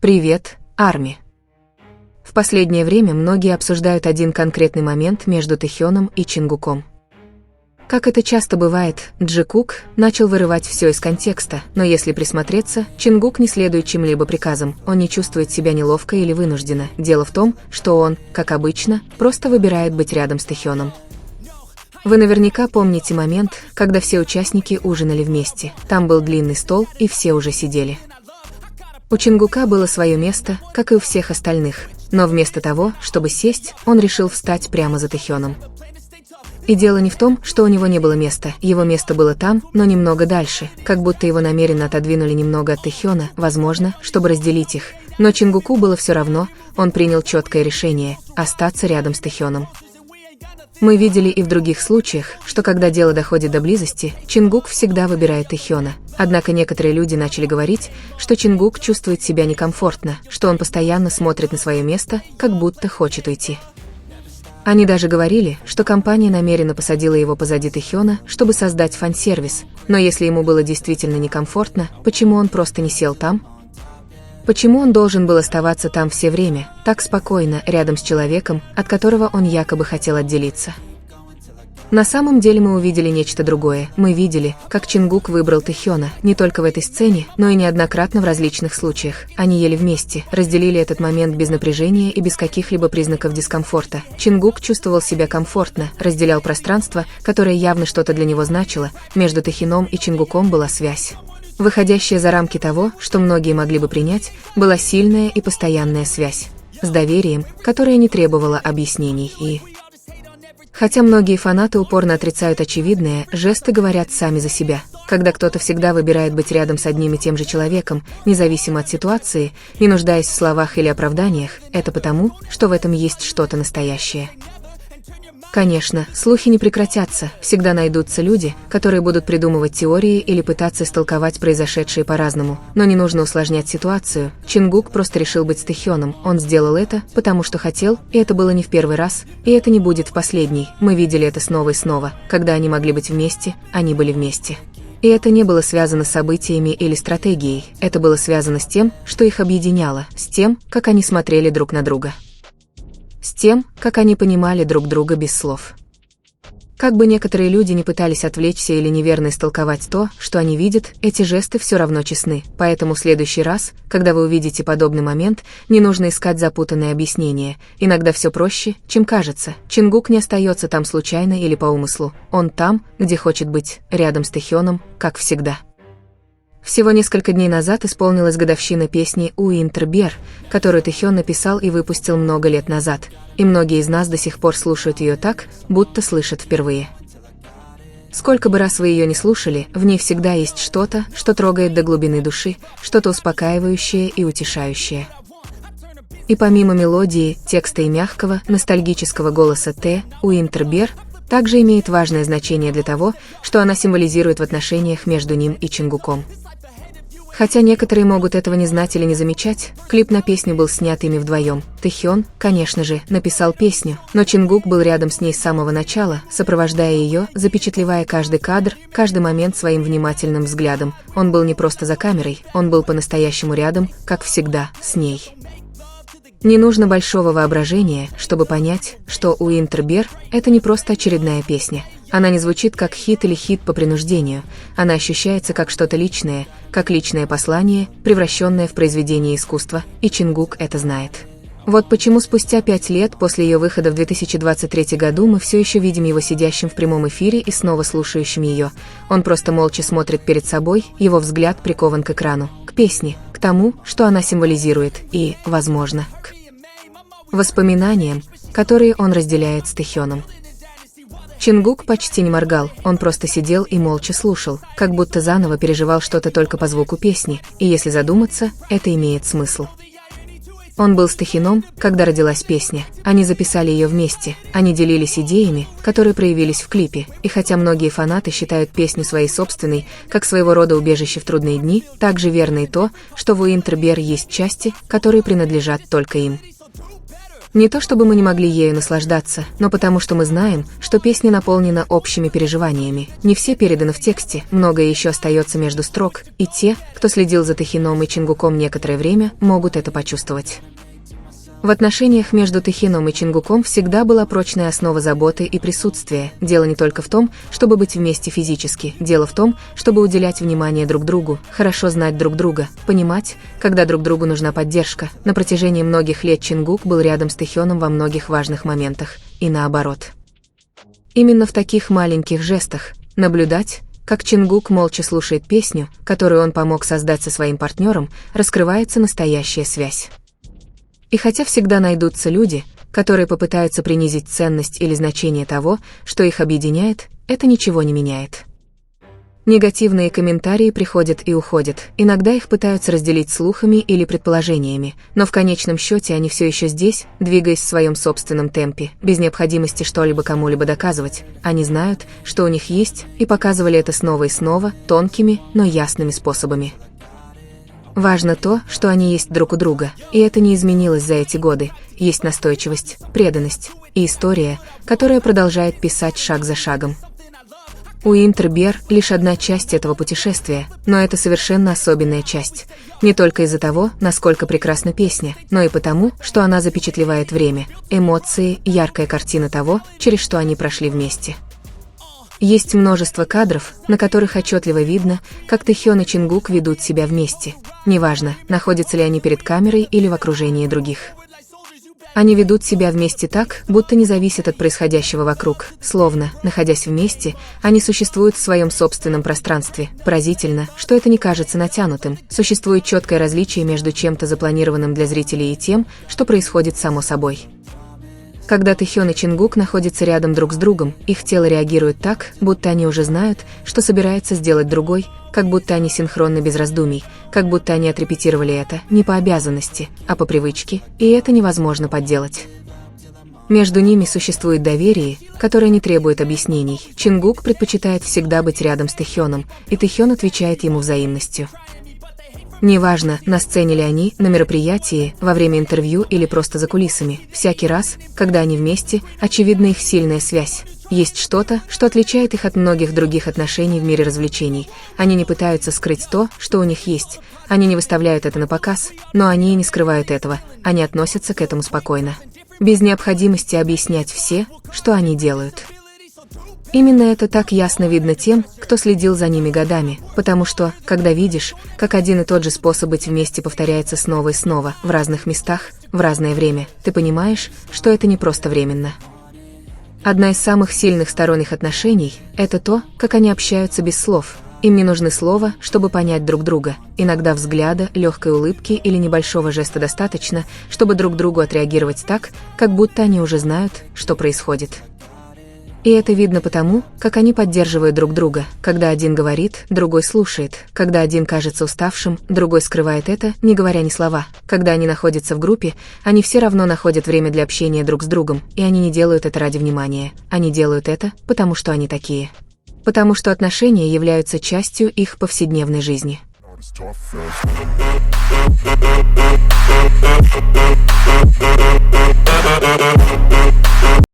Привет, Арми. В последнее время многие обсуждают один конкретный момент между Тэхёном и Чингуком. Как это часто бывает, Джи-Кук начал вырывать все из контекста, но если присмотреться, Чингук не следует чьим-либо приказам, он не чувствует себя неловко или вынужденно. Дело в том, что он, как обычно, просто выбирает быть рядом с Тэхёном. Вы наверняка помните момент, когда все участники ужинали вместе. Там был длинный стол, и все уже сидели. У Чингука было свое место, как и у всех остальных, но вместо того, чтобы сесть, он решил встать прямо за Тэхёном. И дело не в том, что у него не было места, его место было там, но немного дальше, как будто его намеренно отодвинули немного от Тэхёна, возможно, чтобы разделить их, но Чингуку было все равно, он принял четкое решение – остаться рядом с Тэхёном. Мы видели и в других случаях, что когда дело доходит до близости, Чингук всегда выбирает Тэхёна. Однако некоторые люди начали говорить, что Чингук чувствует себя некомфортно, что он постоянно смотрит на свое место, как будто хочет уйти. Они даже говорили, что компания намеренно посадила его позади Тэхёна, чтобы создать фан-сервис, но если ему было действительно некомфортно, почему он просто не сел там? Почему он должен был оставаться там все время, так спокойно, рядом с человеком, от которого он якобы хотел отделиться? На самом деле мы увидели нечто другое. Мы видели, как Чингук выбрал Тэхёна, не только в этой сцене, но и неоднократно в различных случаях. Они ели вместе, разделили этот момент без напряжения и без каких-либо признаков дискомфорта. Чингук чувствовал себя комфортно, разделял пространство, которое явно что-то для него значило. Между Тэхёном и Чингуком была связь. Выходящая за рамки того, что многие могли бы принять, была сильная и постоянная связь. С доверием, которое не требовало объяснений и... Хотя многие фанаты упорно отрицают очевидное, жесты говорят сами за себя. Когда кто-то всегда выбирает быть рядом с одним и тем же человеком, независимо от ситуации, не нуждаясь в словах или оправданиях, это потому, что в этом есть что-то настоящее. Конечно, слухи не прекратятся, всегда найдутся люди, которые будут придумывать теории или пытаться истолковать произошедшее по-разному, но не нужно усложнять ситуацию. Чингук просто решил быть с Тэхёном, он сделал это, потому что хотел, и это было не в первый раз, и это не будет в последний, мы видели это снова и снова, когда они могли быть вместе, они были вместе. И это не было связано с событиями или стратегией, это было связано с тем, что их объединяло, с тем, как они смотрели друг на друга. С тем, как они понимали друг друга без слов. Как бы некоторые люди не пытались отвлечься или неверно истолковать то, что они видят, эти жесты все равно честны, поэтому в следующий раз, когда вы увидите подобный момент, не нужно искать запутанные объяснения, иногда все проще, чем кажется. Чингук не остается там случайно или по умыслу, он там, где хочет быть, рядом с Тэхёном, как всегда. Всего несколько дней назад исполнилась годовщина песни «Уинтербер», которую Тэхён написал и выпустил много лет назад, и многие из нас до сих пор слушают ее так, будто слышат впервые. Сколько бы раз вы ее не слушали, в ней всегда есть что-то, что трогает до глубины души, что-то успокаивающее и утешающее. И помимо мелодии, текста и мягкого, ностальгического голоса Уинтербер также имеет важное значение для того, что она символизирует в отношениях между ним и Чингуком. Хотя некоторые могут этого не знать или не замечать, клип на песню был снят ими вдвоем. Тэхён, конечно же, написал песню, но Чингук был рядом с ней с самого начала, сопровождая ее, запечатлевая каждый кадр, каждый момент своим внимательным взглядом. Он был не просто за камерой, он был по-настоящему рядом, как всегда, с ней. Не нужно большого воображения, чтобы понять, что «Уинтербер» — это не просто очередная песня. Она не звучит как хит или хит по принуждению, она ощущается как что-то личное, как личное послание, превращенное в произведение искусства, и Чингук это знает. Вот почему спустя 5 лет после ее выхода в 2023 году мы все еще видим его сидящим в прямом эфире и снова слушающим ее. Он просто молча смотрит перед собой, его взгляд прикован к экрану, к песне, к тому, что она символизирует, и, возможно, к воспоминаниям, которые он разделяет с Тэхёном. Чингук почти не моргал, он просто сидел и молча слушал, как будто заново переживал что-то только по звуку песни, и если задуматься, это имеет смысл. Он был с Тэхёном, когда родилась песня, они записали ее вместе, они делились идеями, которые проявились в клипе, и хотя многие фанаты считают песню своей собственной, как своего рода убежище в трудные дни, также верно и то, что в Уинтербер есть части, которые принадлежат только им. Не то чтобы мы не могли ею наслаждаться, но потому что мы знаем, что песня наполнена общими переживаниями. Не все переданы в тексте, многое еще остается между строк, и те, кто следил за Тэхином и Чингуком некоторое время, могут это почувствовать. В отношениях между Тэхином и Чингуком всегда была прочная основа заботы и присутствия. Дело не только в том, чтобы быть вместе физически, дело в том, чтобы уделять внимание друг другу, хорошо знать друг друга, понимать, когда друг другу нужна поддержка. На протяжении многих лет Чингук был рядом с Тэхином во многих важных моментах, и наоборот. Именно в таких маленьких жестах наблюдать, как Чингук молча слушает песню, которую он помог создать со своим партнером, раскрывается настоящая связь. И хотя всегда найдутся люди, которые попытаются принизить ценность или значение того, что их объединяет, это ничего не меняет. Негативные комментарии приходят и уходят, иногда их пытаются разделить слухами или предположениями, но в конечном счете они все еще здесь, двигаясь в своем собственном темпе, без необходимости что-либо кому-либо доказывать. Они знают, что у них есть, и показывали это снова и снова, тонкими, но ясными способами. Важно то, что они есть друг у друга, и это не изменилось за эти годы. Есть настойчивость, преданность и история, которая продолжает писать шаг за шагом. Уинтербер — лишь одна часть этого путешествия, но это совершенно особенная часть. Не только из-за того, насколько прекрасна песня, но и потому, что она запечатлевает время, эмоции, яркая картина того, через что они прошли вместе. Есть множество кадров, на которых отчетливо видно, как Тэхион и Чингук ведут себя вместе. Неважно, находятся ли они перед камерой или в окружении других. Они ведут себя вместе так, будто не зависят от происходящего вокруг. Словно, находясь вместе, они существуют в своем собственном пространстве. Поразительно, что это не кажется натянутым. Существует четкое различие между чем-то запланированным для зрителей и тем, что происходит само собой. Когда Тэхион и Чингук находятся рядом друг с другом, их тело реагирует так, будто они уже знают, что собирается сделать другой, как будто они синхронны без раздумий, как будто они отрепетировали это не по обязанности, а по привычке, и это невозможно подделать. Между ними существует доверие, которое не требует объяснений. Чингук предпочитает всегда быть рядом с Тэхионом, и Тэхион отвечает ему взаимностью. Неважно, на сцене ли они, на мероприятии, во время интервью или просто за кулисами, всякий раз, когда они вместе, очевидна их сильная связь. Есть что-то, что отличает их от многих других отношений в мире развлечений. Они не пытаются скрыть то, что у них есть. Они не выставляют это на показ, но они и не скрывают этого. Они относятся к этому спокойно, без необходимости объяснять все, что они делают. Именно это так ясно видно тем, кто следил за ними годами, потому что, когда видишь, как один и тот же способ быть вместе повторяется снова и снова, в разных местах, в разное время, ты понимаешь, что это не просто временно. Одна из самых сильных сторон их отношений – это то, как они общаются без слов. Им не нужны слова, чтобы понять друг друга. Иногда взгляда, легкой улыбки или небольшого жеста достаточно, чтобы друг другу отреагировать так, как будто они уже знают, что происходит. И это видно потому, как они поддерживают друг друга. Когда один говорит, другой слушает. Когда один кажется уставшим, другой скрывает это, не говоря ни слова. Когда они находятся в группе, они все равно находят время для общения друг с другом, и они не делают это ради внимания. Они делают это, потому что они такие. Потому что отношения являются частью их повседневной жизни.